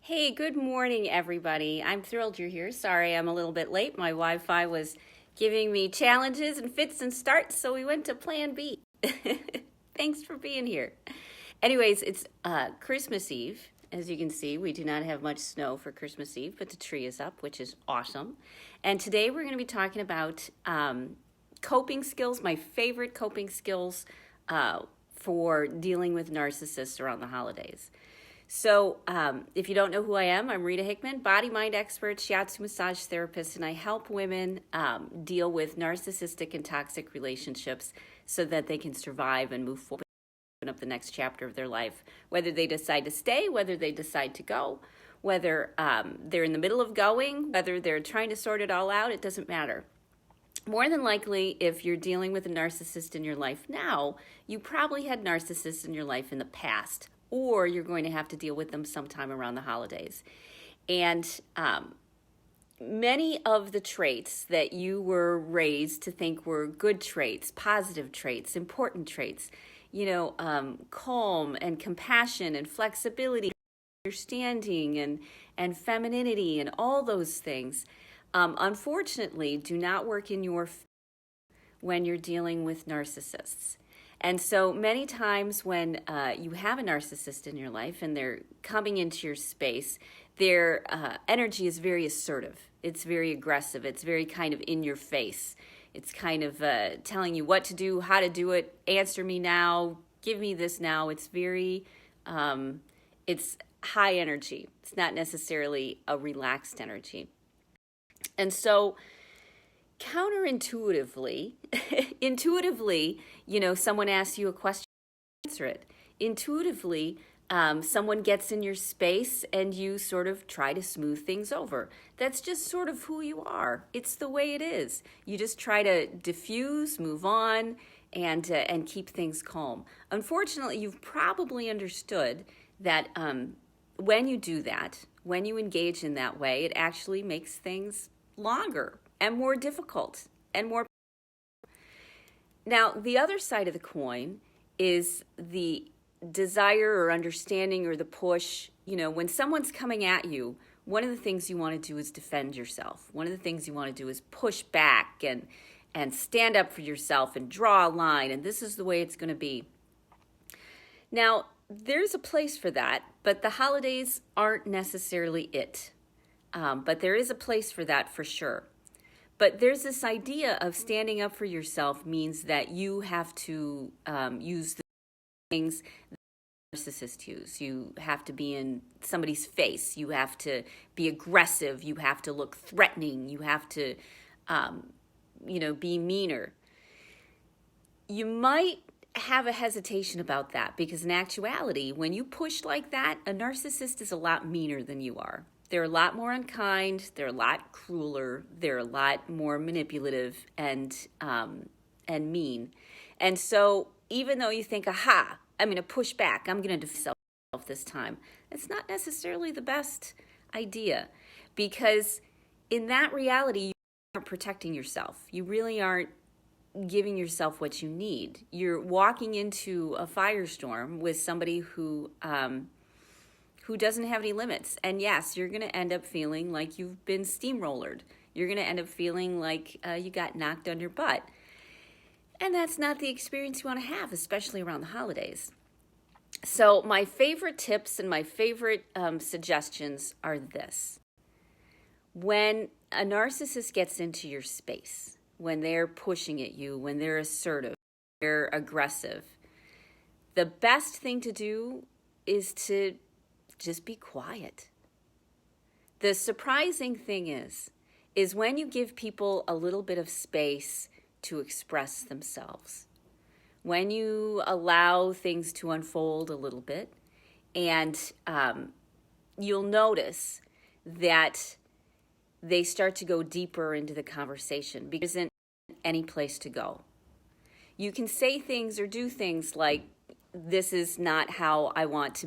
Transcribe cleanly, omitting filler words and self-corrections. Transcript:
Hey, good morning, everybody. I'm thrilled you're here. Sorry, I'm a little bit late. My Wi-Fi was giving me challenges and fits and starts, so we went to Plan B. Thanks for being here. Anyways, it's Christmas Eve. As you can see, we do not have much snow for Christmas Eve, but the tree is up, which is awesome. And today we're going to be talking about coping skills, my favorite coping skills for dealing with narcissists around the holidays. So if you don't know who I am, I'm Rita Hickman, body-mind expert, shiatsu massage therapist, and I help women deal with narcissistic and toxic relationships so that they can survive and move forward, open up the next chapter of their life, whether they decide to stay, whether they decide to go, whether they're in the middle of going, whether they're trying to sort it all out, it doesn't matter. More than likely, if you're dealing with a narcissist in your life now, you probably had narcissists in your life in the past, or you're going to have to deal with them sometime around the holidays. And many of the traits that you were raised to think were good traits, positive traits, important traits, calm and compassion and flexibility, understanding and femininity and all those things, unfortunately, do not work in your favor when you're dealing with narcissists. And so many times when you have a narcissist in your life and they're coming into your space, their energy is very assertive. It's very aggressive. It's very kind of in your face. It's kind of telling you what to do, how to do it, answer me now, give me this now. It's very, it's high energy. It's not necessarily a relaxed energy. And so counterintuitively, intuitively, someone asks you a question, answer it. Intuitively, someone gets in your space and you sort of try to smooth things over. That's just sort of who you are. It's the way it is. You just try to diffuse, move on, and keep things calm. Unfortunately, you've probably understood that when you do that, when you engage in that way, it actually makes things longer and more difficult and more. Now, the other side of the coin is the desire or understanding or the push. When someone's coming at you, one of the things you want to do is defend yourself. One of the things you want to do is push back and stand up for yourself and draw a line, and this is the way it's going to be. Now, there's a place for that, but the holidays aren't necessarily it. But there is a place for that for sure. But there's this idea of standing up for yourself means that you have to use the things that narcissists use. You have to be in somebody's face. You have to be aggressive. You have to look threatening. You have to, be meaner. You might have a hesitation about that because in actuality, when you push like that, a narcissist is a lot meaner than you are. They're a lot more unkind, they're a lot crueler, they're a lot more manipulative and mean. And so even though you think, aha, I'm going to push back, I'm going to defend myself this time, it's not necessarily the best idea because in that reality, you aren't protecting yourself. You really aren't giving yourself what you need. You're walking into a firestorm with somebody who doesn't have any limits. And yes, you're going to end up feeling like you've been steamrollered. You're going to end up feeling like you got knocked on your butt. And that's not the experience you want to have, especially around the holidays. So my favorite tips and my favorite suggestions are this. When a narcissist gets into your space, when they're pushing at you, when they're assertive, they're aggressive, the best thing to do is to just be quiet. The surprising thing is when you give people a little bit of space to express themselves, when you allow things to unfold a little bit, and you'll notice that they start to go deeper into the conversation because there isn't any place to go. You can say things or do things like, this is not how I want to